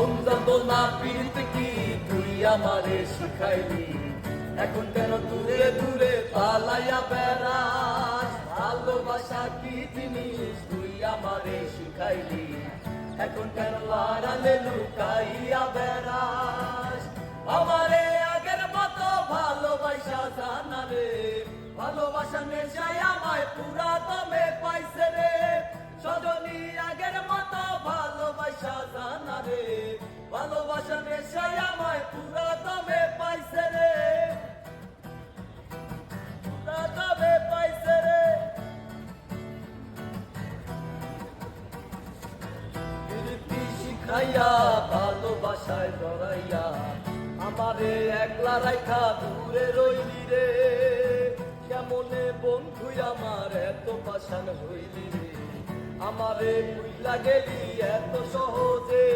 বন্ধন না প্রীতি কি তুই আমারে শিখাইলি, এখন কেন দূরে দূরে পালাইয়া বেড়াস? ভালোবাসা কি জিনিস তুই আমারে শিখাইলি, এখন কেন আড়ালে লুকাইয়া বেড়াস? আমারে আগের মতো ভালোবাসা জানা রে, ভালোবাসা নেশায় আমায় পুরা দমে পাইছে রে। সজনী আগের মতো ভালোবাসা জানা রে, ভালোবাসা নেশায় আমায় পুরা দমে পাইছে রে, পুরা দমে পাইছে রে। প্রীতি শিখাইয়া ভালোবাসায় জড়াইয়া আমারে একলা রাইখা দূরে রইলি রে। কেমনে বন্ধু আমার এত পাষাণ হইলি রে, আমারে ভুইলা গেলি এত সহজে।